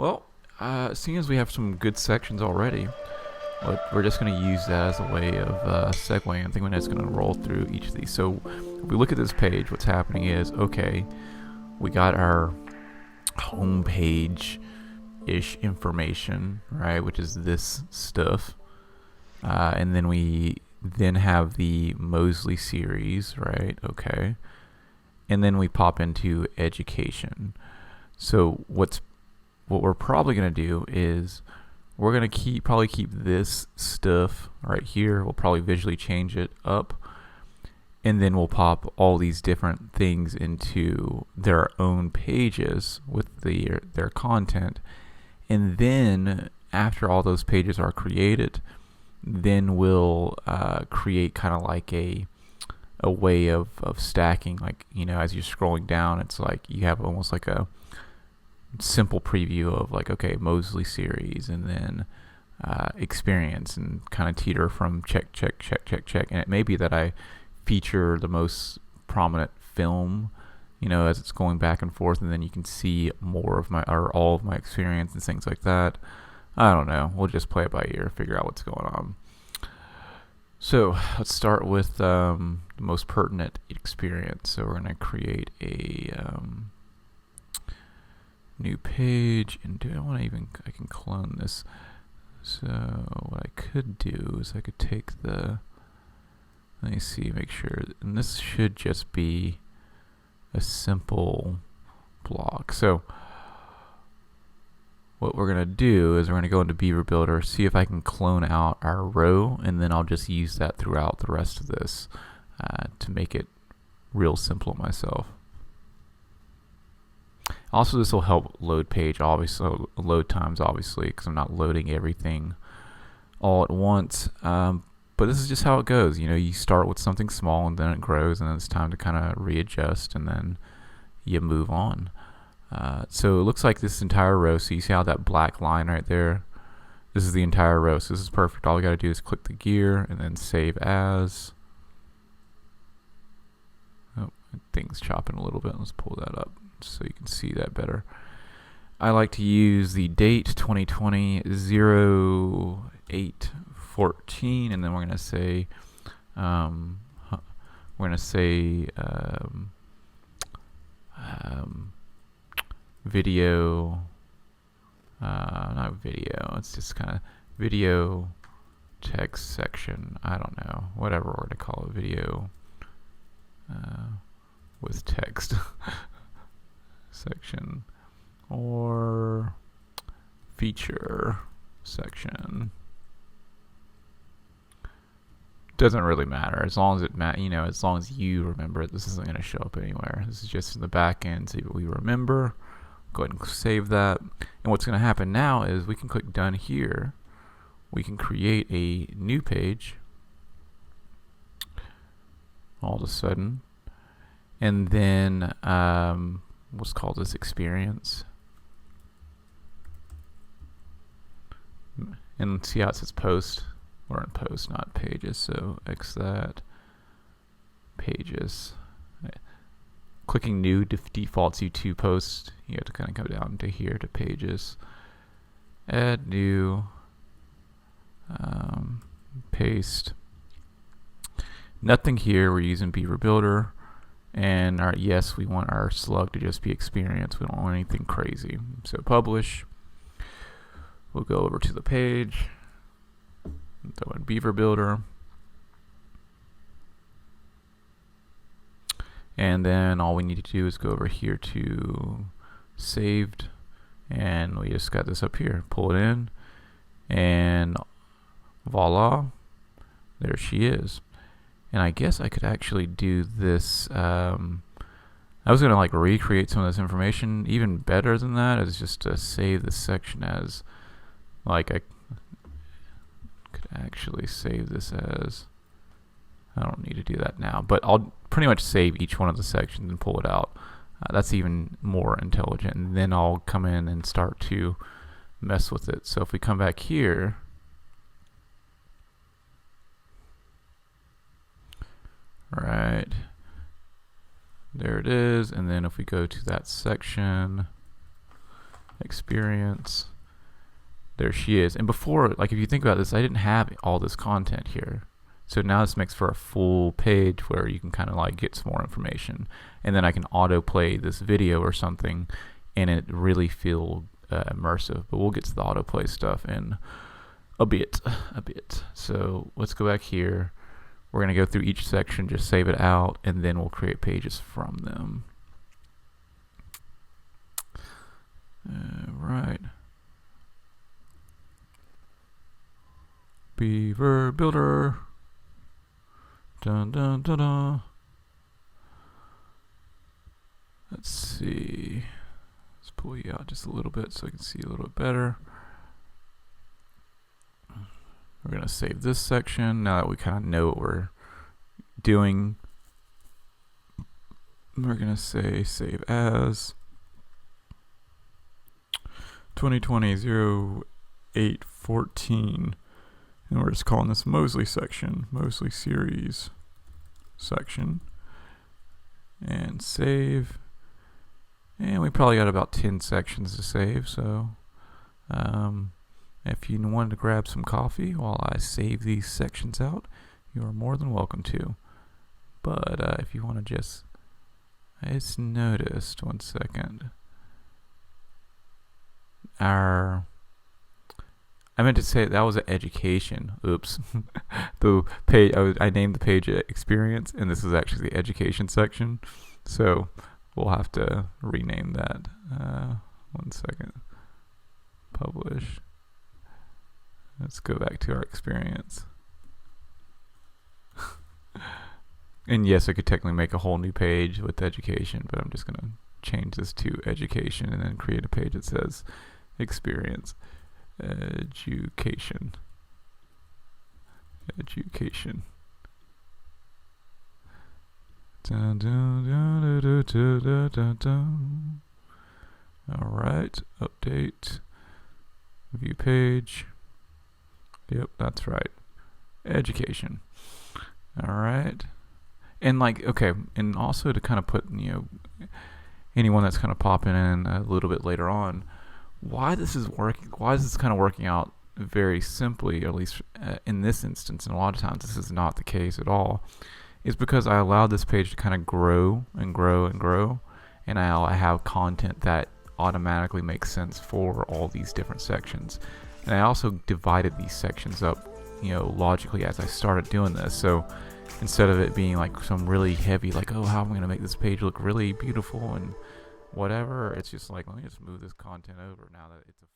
Well, seeing as we have some good sections already, we're just going to use that as a way of segueing. I think we're just going to roll through each of these. So if we look at this page, what's happening is, okay, we got our home page ish information, right, which is this stuff. And then we then have the Mosley series, right? Okay. And then we pop into education. So what we're probably going to do is we're going to probably keep this stuff right here. We'll probably visually change it up. And then we'll pop all these different things into their own pages with their content. And then after all those pages are created, then we'll create kind of like a way of stacking. Like, as you're scrolling down, it's like you have almost like a simple preview of like, okay, Mosley series, and then experience, and kind of teeter from check. And it may be that I feature the most prominent film, as it's going back and forth, and then you can see more of all of my experience and things like that. I don't know. We'll just play it by ear, figure out what's going on. So let's start with the most pertinent experience. So we're going to create a new page, and I can clone this. So what I could do is I could take let me see, make sure, and this should just be a simple block. So what we're going to do is we're going to go into Beaver Builder, see if I can clone out our row, and then I'll just use that throughout the rest of this to make it real simple myself. Also, this will help load times, obviously, because I'm not loading everything all at once. But this is just how it goes. You start with something small, and then it grows, and then it's time to kind of readjust, and then you move on. So it looks like this entire row. So you see how that black line right there? This is the entire row. So this is perfect. All we got to do is click the gear and then save as. Oh, thing's chopping a little bit. Let's pull that up so you can see that better. I like to use the date 2020 08/14, and then we're going to say video, not video, it's just kind of video text section. I don't know, whatever we're going to call it, video with text section, or feature section. Doesn't really matter, as long as as long as you remember it. This isn't going to show up anywhere. This is just in the back end, so we remember. Go ahead and save that. And what's going to happen now is we can click done here. We can create a new page all of a sudden, and then let's call this experience, and see how it says post. We're in post, not pages, so X that. Pages. Clicking new defaults you to post. You have to kind of go down to here to pages. Add new. Paste. Nothing here. We're using Beaver Builder. And yes, we want our slug to just be experience. We don't want anything crazy. So publish. We'll go over to the page. Throw in Beaver Builder, and then all we need to do is go over here to saved, and we just got this up here. Pull it in, and voila, there she is. And I guess I could actually do this. I was gonna like recreate some of this information. Even better than that is just to save this section as like I could actually save this as, I don't need to do that now, but I'll pretty much save each one of the sections and pull it out. That's even more intelligent, and then I'll come in and start to mess with it. So if we come back here, right there it is, and then if we go to that section, experience. There she is. And before, like if you think about this, I didn't have all this content here. So now this makes for a full page where you can kind of like get some more information. And then I can autoplay this video or something and it really feel immersive. But we'll get to the autoplay stuff in a bit. So let's go back here. We're going to go through each section, just save it out, and then we'll create pages from them. Right. Beaver Builder. Dun dun dun dun. Let's see. Let's pull you out just a little bit so I can see a little bit better. We're going to save this section now that we kind of know what we're doing. We're going to say save as 2020-08-14. And we're just calling this Mosley section, Mosley series section. And save. And we probably got about 10 sections to save, so if you wanted to grab some coffee while I save these sections out, you are more than welcome to. But if you want to just noticed, one second. I meant to say that was an education. Oops. The page I named the page experience, and this is actually the education section. So we'll have to rename that. One second. Publish. Let's go back to our experience. And yes, I could technically make a whole new page with education, but I'm just going to change this to education and then create a page that says experience. Education. Dun, dun, dun, dun, dun, dun, dun, dun. All right, update. View page. Yep, that's right. Education. All right. And like, okay, and also to kind of put, anyone that's kind of popping in a little bit later on, why this is kind of working out very simply, or at least in this instance, and a lot of times this is not the case at all, is because I allowed this page to kind of grow and grow and grow, and I have content that automatically makes sense for all these different sections. And I also divided these sections up, logically as I started doing this. So instead of it being like some really heavy, like, oh, how am I going to make this page look really beautiful and whatever, it's just like, let me just move this content over now that it's a